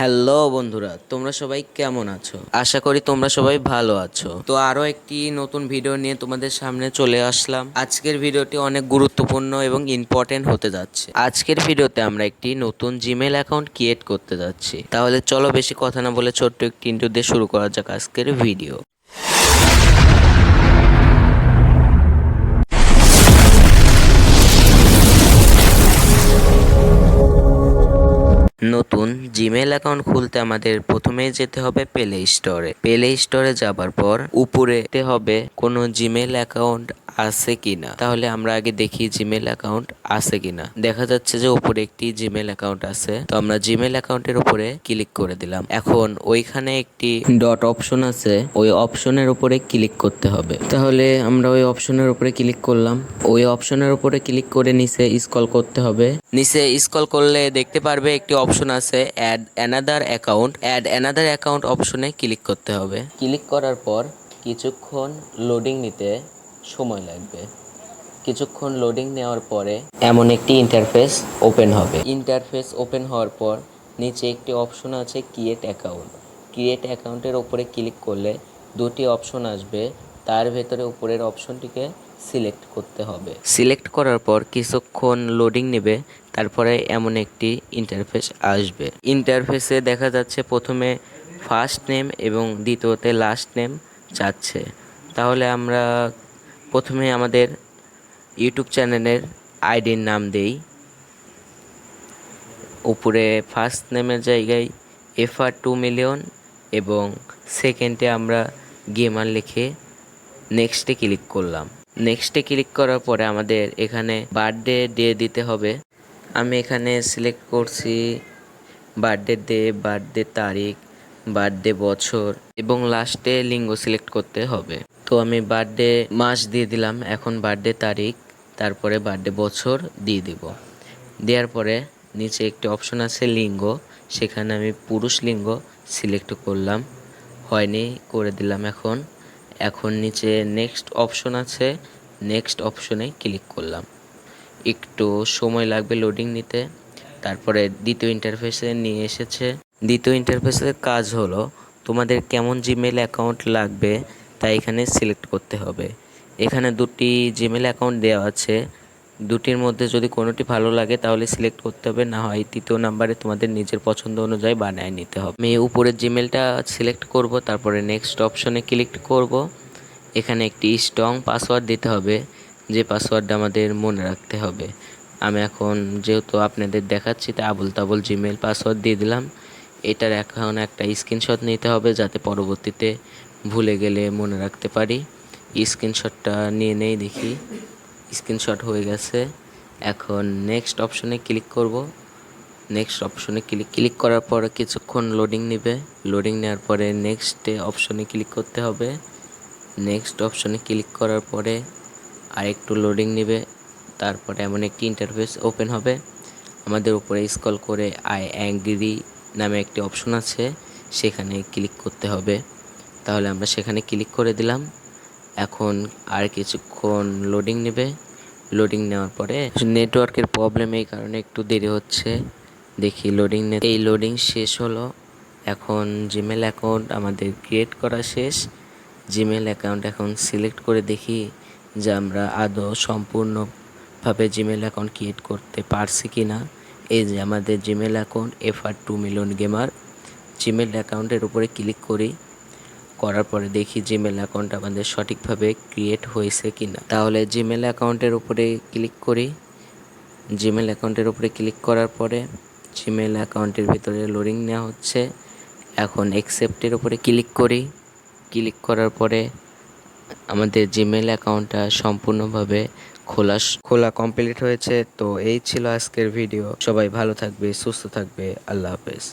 Hello বন্ধুরা, তোমরা সবাই কেমন আছো? আশা করি তোমরা সবাই ভালো আছো। তো আরো একটি নতুন ভিডিও নিয়ে তোমাদের সামনে চলে আসলাম। আজকের ভিডিওটি অনেক গুরুত্বপূর্ণ এবং ইম্পর্টেন্ট হতে যাচ্ছে। আজকের ভিডিওতে আমরা একটি নতুন জিমেল অ্যাকাউন্ট ক্রিয়েট করতে যাচ্ছি। তাহলে চলো বেশি কথা না বলে ছোট্ট একটি ইন্ট্রো দিয়ে শুরু করা যাক আজকের ভিডিও। নতুন জিমেল অ্যাকাউন্ট খুলতে আমাদের প্রথমেই যেতে হবে প্লে স্টোরে। প্লে স্টোরে যাবার পর উপরে যেতে হবে কোনো জিমেল অ্যাকাউন্ট আছে কিনা। তাহলে আমরা আগে দেখি জিমেল অ্যাকাউন্ট আছে কিনা। দেখা যাচ্ছে যে উপরে একটি জিমেল অ্যাকাউন্ট আছে, তো আমরা জিমেল অ্যাকাউন্টের উপরে ক্লিক করে দিলাম। এখন ওইখানে একটি ডট অপশন আছে, ওই অপশনের উপরে ক্লিক করতে হবে। তাহলে আমরা ওই অপশনের উপরে ক্লিক করলাম। ওই অপশনের উপরে ক্লিক করে নিচে স্ক্রল করতে হবে। নিচে স্ক্রল করলে দেখতে পারবে একটি অপশন আছে add another account. Add another account অপশনে ক্লিক করতে হবে। ক্লিক করার পর কিছুক্ষণ লোডিং নিতে সময় লাগবে। কিছুক্ষণ লোডিং নেওয়ার পরে এমন একটি ইন্টারফেস ওপেন হবে। ইন্টারফেস ওপেন হওয়ার পর নিচে একটি অপশন আছে ক্রিয়েট অ্যাকাউন্ট। ক্রিয়েট অ্যাকাউন্টের উপরে ক্লিক করলে দুটি অপশন আসবে, তার ভেতরে উপরের অপশনটিকে সিলেক্ট করতে হবে। সিলেক্ট করার পর কিছুক্ষণ লোডিং নেবে, তারপরে এমন একটি ইন্টারফেস আসবে। ইন্টারফেসে দেখা যাচ্ছে প্রথমে ফার্স্ট নেম এবং দ্বিতীয়তে লাস্ট নেম চাচ্ছে। তাহলে আমরা প্রথমে আমাদের ইউটিউব চ্যানেলের আইডির নাম দেই। উপরে ফার্স্ট নেমের জায়গায় FR2 মিলিয়ন এবং সেকেন্ডে আমরা গেমার লিখে নেক্সটে ক্লিক করলাম। নেক্সটে ক্লিক করার পরে আমাদের এখানে বার্থডে দিয়ে দিতে হবে। আমি এখানে সিলেক্ট করছি বার্থডে ডে, বার্থডে তারিখ, বার্থডে বছর এবং লাস্টে লিঙ্গ সিলেক্ট করতে হবে। তো আমি বার্থডে মাস দিয়ে দিলাম। এখন বার্থডে তারিখ, তারপরে বার্থডে বছর দিয়ে দিব। দেওয়ার পরে নিচে একটি অপশন আছে লিঙ্গ, সেখানে আমি পুরুষ লিঙ্গ সিলেক্ট করলাম। হয়নি, করে দিলাম। এখন নিচে নেক্সট অপশন আছে, নেক্সট অপশনে ক্লিক করলাম। একটু সময় লাগবে লোডিং নিতে। তারপরে দ্বিতীয় ইন্টারফেসে নিয়ে এসেছে। দ্বিতীয় ইন্টারফেসের কাজ হলো তোমাদের কেমন জিমেল অ্যাকাউন্ট লাগবে তা এখানে সিলেক্ট করতে হবে। এখানে দুটি জিমেল অ্যাকাউন্ট দেওয়া আছে, দুটির মধ্যে যদি কোনোটি ভালো লাগে তাহলে সিলেক্ট করতে হবে, না হয় তৃতীয় নাম্বারে তোমাদের নিজের পছন্দ অনুযায়ী বানিয়ে নিতে হবে। আমি উপরের জিমেলটা সিলেক্ট করব, তারপরে নেক্সট অপশনে ক্লিক করব। এখানে একটি স্ট্রং পাসওয়ার্ড দিতে হবে, যে পাসওয়ার্ডটা আমাদের মনে রাখতে হবে। আমি এখন যেহেতু আপনাদের দেখাচ্ছি তাই আবুল তাবুল জিমেল পাসওয়ার্ড দিয়ে দিলাম। এটার এখন একটা স্ক্রিনশট নিতে হবে যাতে পরবর্তীতে ভুলে গেলে মনে রাখতে পারি। স্ক্রিনশটটা নিয়ে নেই, দেখি স্ক্রিনশট হয়ে গেছে। এখন নেক্সট অপশনে ক্লিক করব। নেক্সট অপশনে ক্লিক করার পর কিছুক্ষণ লোডিং নেবে। লোডিং নেওয়ার পরে নেক্সট অপশনে ক্লিক করতে হবে। নেক্সট অপশনে ক্লিক করার পরে আরেকটু লোডিং নেবে, তারপরে এমন একটি ইন্টারফেস ওপেন হবে। আমাদের উপরে স্ক্রল করে আই অ্যাগ্রি নামে একটি অপশন আছে, সেখানে ক্লিক করতে হবে। তাহলে আমরা সেখানে ক্লিক করে দিলাম। এখন আর কিছুক্ষণ লোডিং নেবে। লোডিং নেওয়ার পরে নেটওয়ার্কের প্রবলেম, এই কারণে একটু দেরি হচ্ছে। দেখি লোডিং এই লোডিং শেষ হলো। এখন জিমেল অ্যাকাউন্ট আমাদের ক্রিয়েট করা শেষ। জিমেল অ্যাকাউন্ট এখন সিলেক্ট করে দেখি যে আমরা আদৌ সম্পূর্ণভাবে জিমেল অ্যাকাউন্ট ক্রিয়েট করতে পারছি কি না। এই যে আমাদের Gmail account FR2 million gamer. Gmail অ্যাকাউন্টের উপরে ক্লিক করার পরে দেখি জিমেল অ্যাকাউন্ট আমাদের সঠিকভাবে ক্রিয়েট হয়েছে কিনা। তাহলে জিমেল অ্যাকাউন্টের উপরে ক্লিক করি। জিমেল অ্যাকাউন্টের উপরে ক্লিক করার পরে জিমেল অ্যাকাউন্টের ভিতরে লোডিং নেওয়া হচ্ছে। এখন অ্যাকসেপ্টের উপরে ক্লিক করি। ক্লিক করার পরে আমাদের জিমেল অ্যাকাউন্টটা সম্পূর্ণভাবে খোলা কমপ্লিট হয়েছে। তো এই ছিল আজকের ভিডিও। সবাই ভালো থাকবে, সুস্থ থাকবে। আল্লাহ হাফেজ।